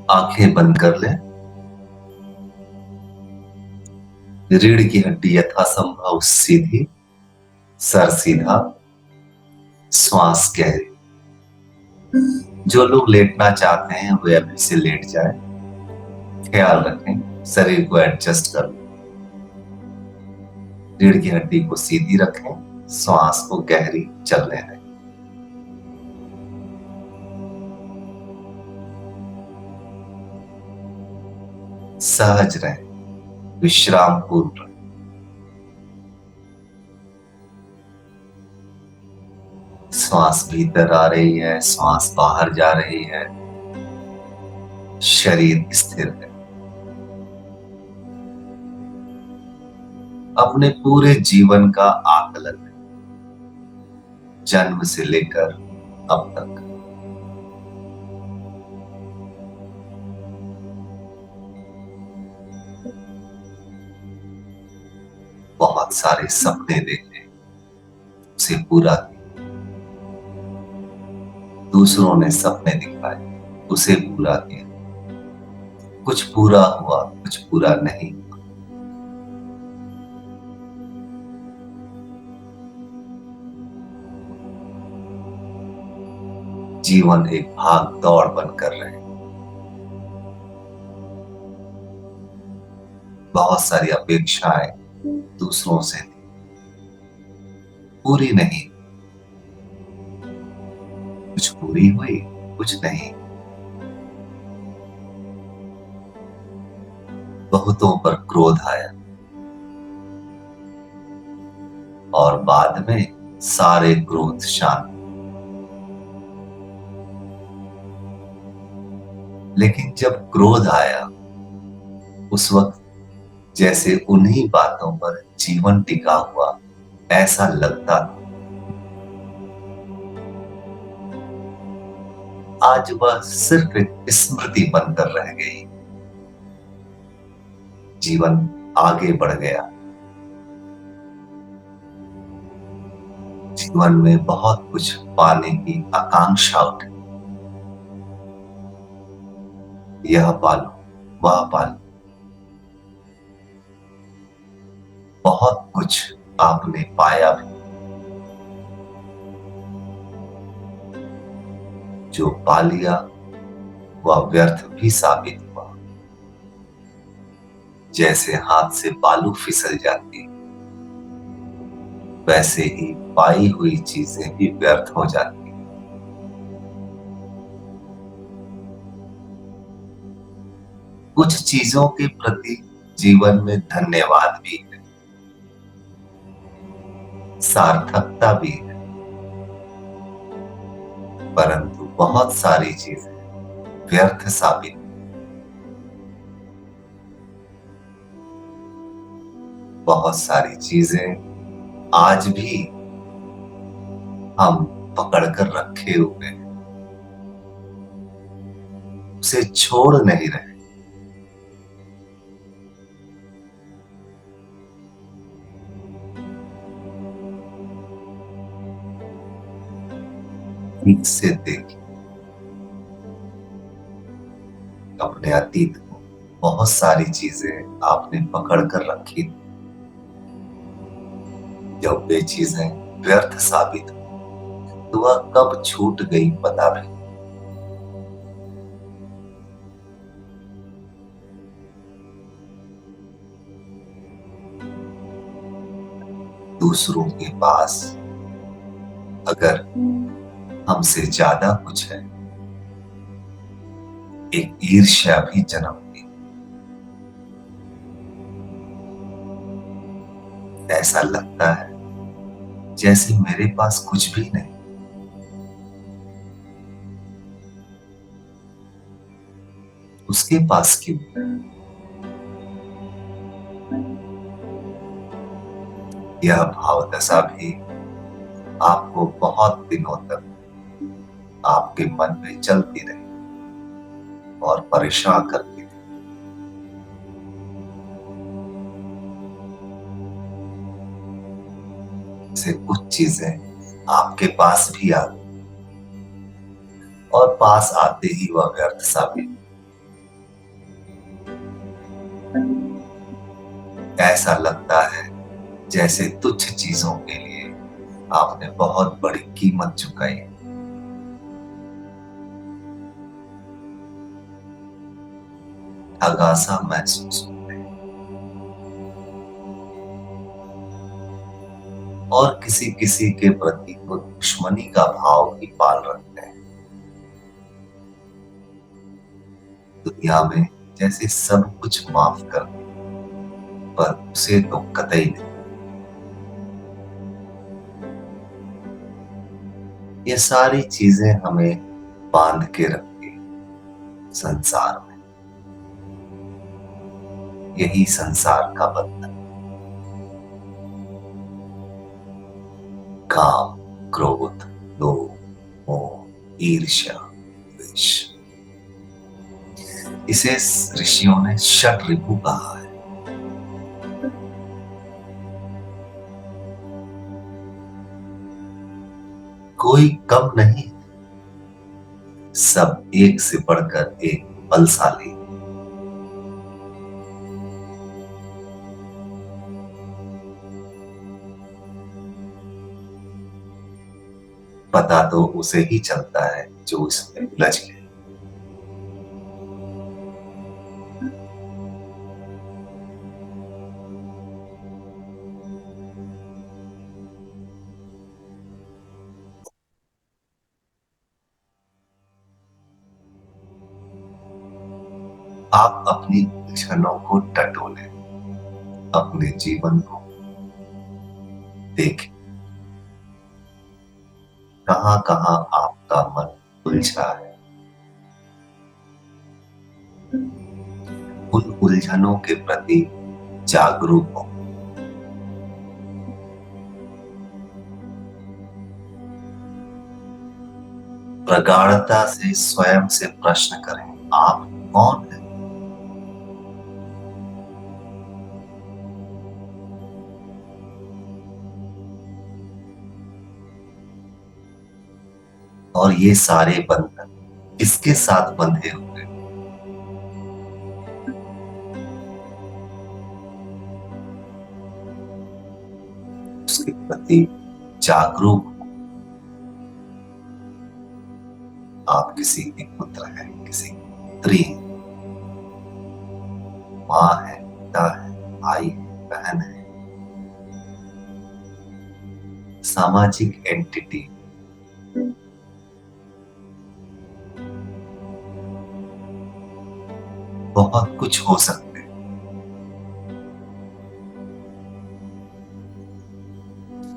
आंखें बंद कर लें। रीढ़ की हड्डी यथासंभव सीधी, सर सीधा, श्वास गहरी। जो लोग लेटना चाहते हैं वे अभी से लेट जाएं। ख्याल रखें, शरीर को एडजस्ट कर लें। रीढ़ की हड्डी को सीधी रखें, श्वास को गहरी चलने दें। सहज रहें, विश्राम पूर्ण रहें। श्वास भीतर आ रही है, श्वास बाहर जा रही है, शरीर स्थिर है। अपने पूरे जीवन का आकलन है, जन्म से लेकर अब तक। बहुत सारे सपने देखे, उसे पूरा किया। दूसरों ने सपने दिखाए, उसे पूरा किया। कुछ पूरा हुआ, कुछ पूरा नहीं। जीवन एक भाग दौड़ बनकर रहे। बहुत सारी अपेक्षाएं दूसरों से थी, पूरी नहीं। कुछ पूरी हुई, कुछ नहीं। बहुतों पर क्रोध आया और बाद में सारे क्रोध शांत। लेकिन जब क्रोध आया उस वक्त जैसे उन्हीं बातों पर जीवन टिका हुआ ऐसा लगता था। आज वह सिर्फ एक स्मृति बनकर रह गई। जीवन आगे बढ़ गया। जीवन में बहुत कुछ पाने की आकांक्षा उठी। यह पालो, वह पालो। बहुत कुछ आपने पाया भी। जो पा लिया वह व्यर्थ भी साबित हुआ। जैसे हाथ से बालू फिसल जाती है, वैसे ही पाई हुई चीजें भी व्यर्थ हो जाती। कुछ चीजों के प्रति जीवन में धन्यवाद भी है, सार्थकता भी है, परंतु बहुत सारी चीजें व्यर्थ साबित। बहुत सारी चीजें आज भी हम पकड़कर रखे हुए हैं, उसे छोड़ नहीं रहे। ठीक से देखिए अपने अतीत को। बहुत सारी चीजें आपने पकड़ कर रखी थी। जब वे चीजें व्यर्थ साबित हुई तो वह कब छूट गई पता भी। दूसरों के पास अगर हमसे ज्यादा कुछ है, एक ईर्ष्या भी जन्मती। ऐसा लगता है जैसे मेरे पास कुछ भी नहीं, उसके पास क्यों है? यह भाव दशा भी आपको बहुत दिनों तक आपके मन में चलती रही और परेशान करती थी। से कुछ चीजें आपके पास भी आ गई और पास आते ही वह व्यर्थ साबित। ऐसा लगता है जैसे तुच्छ चीजों के लिए आपने बहुत बड़ी कीमत चुकाई। ठगा सा महसूस होता है और किसी किसी के प्रति तो दुश्मनी का भाव भी पाल रखते हैं। दुनिया में जैसे सब कुछ माफ कर दे, पर उसे तो कतई नहीं। ये सारी चीजें हमें बांध के रखती हैं संसार में। यही संसार का बंधन। काम, क्रोध, लोभ, मोह, ईर्ष्या, द्वेष, इसे ऋषियों ने षट रिपु कहा है। कोई कम नहीं, सब एक से बढ़कर एक बलशाली। पता तो उसे ही चलता है जो इसमें उलझ गए। आप अपनी उलझनों को टटोलें, अपने जीवन को देखें, कहां कहां आपका मन उलझा है। उन उलझनों के प्रति जागरूक हो। प्रगाढ़ता से स्वयं से प्रश्न करें, आप कौन हैं? और ये सारे बंधन किसके साथ बंधे हुए हैं? उसके प्रति जागरूक। आप किसी के पुत्र हैं, किसी की पुत्री हैं, माँ है, पिता है, भाई है, बहन है, सामाजिक एंटिटी। बहुत कुछ हो सकते हैं।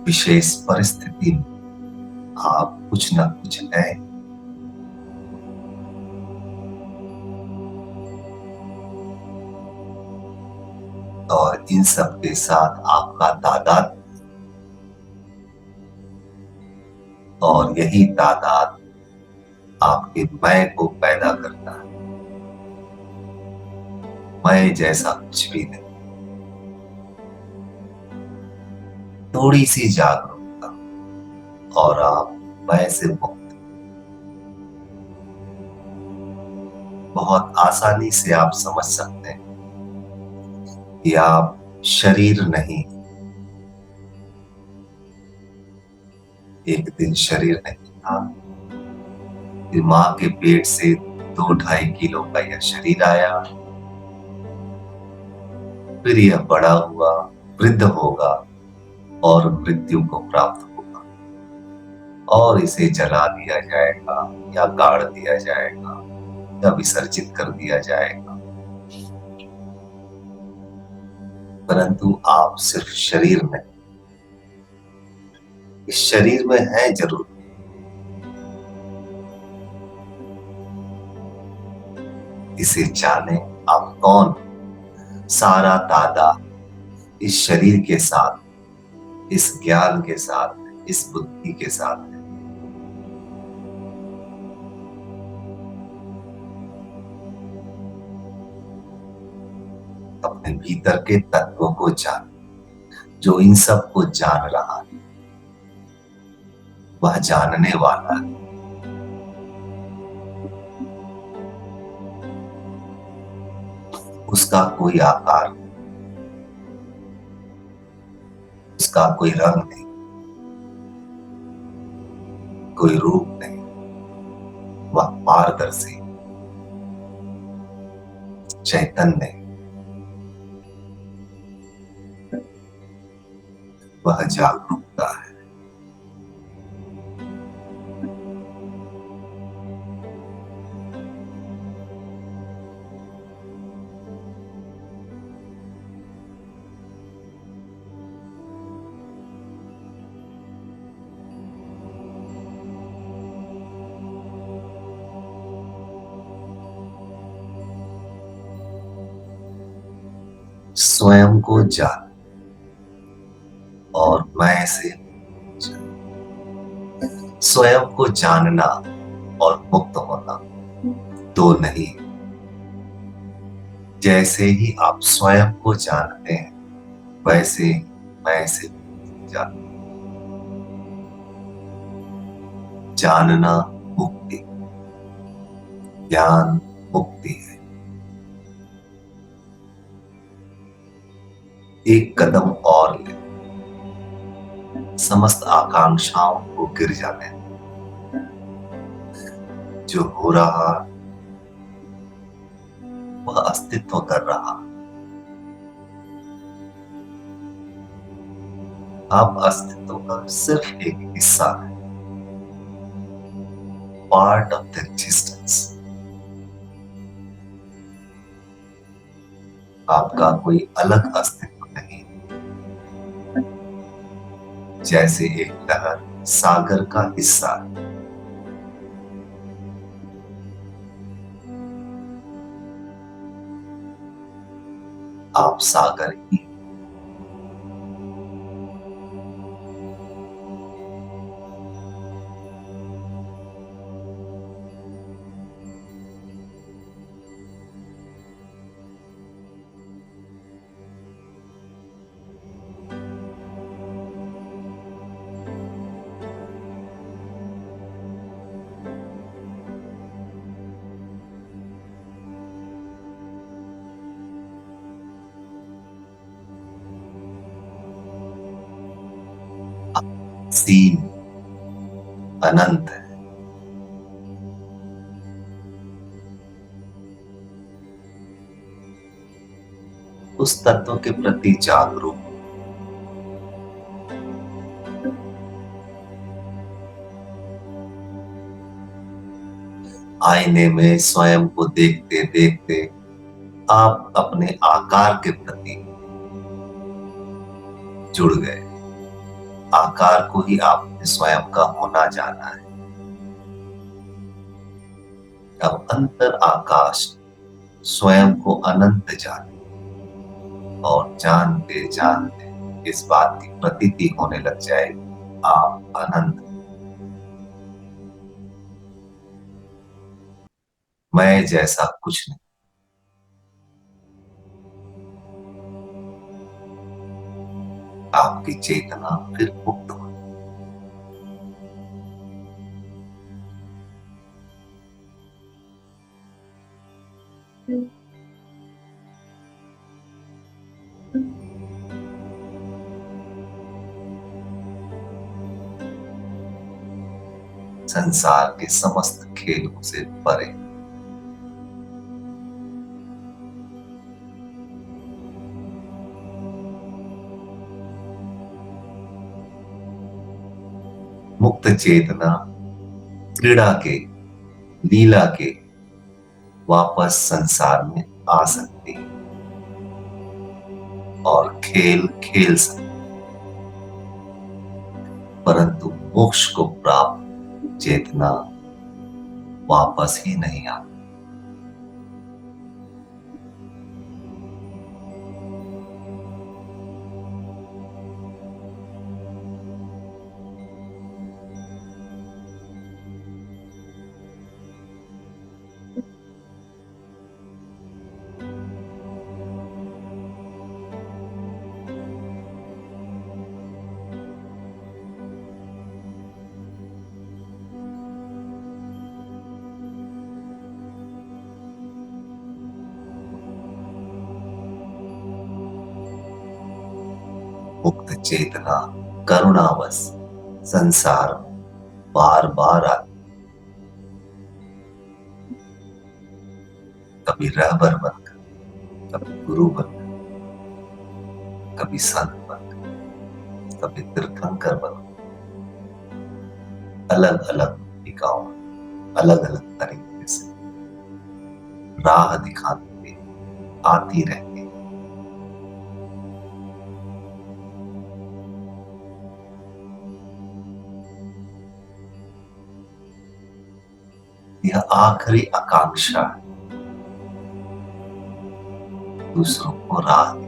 विशेष परिस्थिति में आप कुछ ना कुछ है। और इन सब के साथ आपका दादा, और यही तादाद आपके मैं को पैदा करता है। मैं जैसा कुछ भी नहीं। थोड़ी सी जागरूकता और आप मैं से मुक्त। बहुत आसानी से आप समझ सकते हैं कि आप शरीर नहीं। एक दिन शरीर नहीं था, फिर मां के पेट से 2-2.5 किलो का यह शरीर आया। फिर यह बड़ा हुआ, वृद्ध होगा और मृत्यु को प्राप्त होगा, और इसे जला दिया जाएगा या गाड़ दिया जाएगा या विसर्जित कर दिया जाएगा। परंतु आप सिर्फ शरीर में, इस शरीर में है जरूर। इसे जाने आप कौन। सारा दादा इस शरीर के साथ, इस ज्ञान के साथ, इस बुद्धि के साथ है। अपने भीतर के तत्वों को जान, जो इन सब को जान रहा है। वह जानने वाला है। उसका कोई आकार नहीं, उसका कोई रंग नहीं, कोई रूप नहीं। वह पारदर्शी चैतन्य है। वह जागरूकता है। स्वयं को जान और मैं से स्वयं को जानना और मुक्त होना दो नहीं। जैसे ही आप स्वयं को जानते हैं, वैसे ही मैं से जान जानना मुक्ति, ज्ञान मुक्ति है। एक कदम और ले, समस्त आकांक्षाओं को गिर जाने दो। जो हो रहा वह अस्तित्व कर रहा। आप अस्तित्व का सिर्फ एक हिस्सा है, पार्ट ऑफ द एग्जिस्टेंस। आपका कोई अलग अस्तित्व नहीं। जैसे एक लहर सागर का हिस्सा है। आप सागर ही। सीन अनंत है। उस तत्व के प्रति जागरूक। आईने में स्वयं को देखते देखते आप अपने आकार के प्रति जुड़ गए। आकार को ही आपने स्वयं का होना जाना है। अब अंतर आकाश स्वयं को अनंत जाने और जानते जानते इस बात की प्रतीति होने लग जाएगी, आप अनंत। मैं जैसा कुछ नहीं। आपकी चेतना फिर मुक्त हो। संसार के समस्त खेलों से परे। मुक्त चेतना क्रीड़ा के, लीला के वापस संसार में आ सकती है और खेल खेल सकती, परंतु मोक्ष को प्राप्त चेतना वापस ही नहीं आती। मुक्त चेतना करुणावश संसार बार बार आती, कभी रहबर बनकर, कभी गुरु बनकर, कभी संत बनकर, कभी तीर्थंकर बनकर, अलग अलग भूमिकाओं, अलग अलग तरीके से राह दिखाते आती रहती। यह आखिरी आकांक्षा है, दूसरों को राह दिखाना।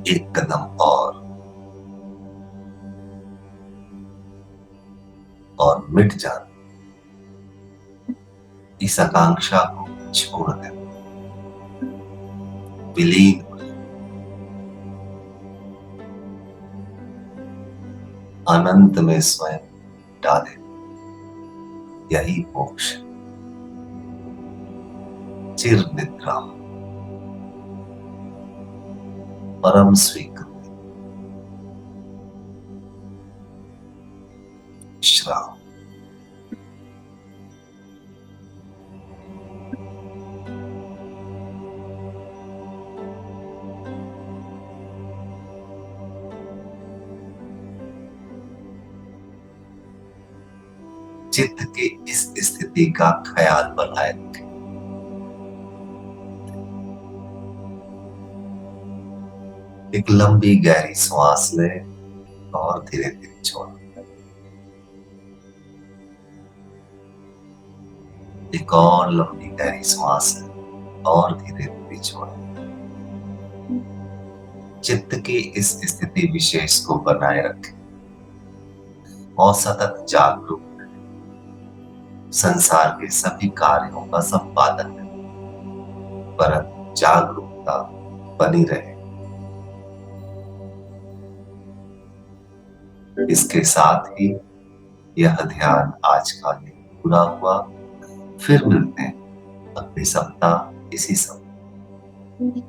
एक कदम और मिट जाना, इस आकांक्षा को छोड़ देना, विलीन हो जाना, अनंत में स्वयं डाले, यही मोक्ष, चिर निद्रा, परम स्वीकृति, विश्राम। चित्त की इस स्थिति का ख्याल बनाए रखें। एक लंबी गहरी सांस लें और धीरे धीरे छोड़ें। एक और लंबी गहरी सांस लें और धीरे धीरे छोड़ें। चित्त की इस स्थिति विशेष को बनाए रखें और सतत जागरूक रहें। संसार के सभी कार्यों का संपादन करें, परंतु जागरूकता बनी रहे। इसके साथ ही यह ध्यान आज का दिन पूरा हुआ। फिर मिलते हैं अगले सप्ताह इसी समय।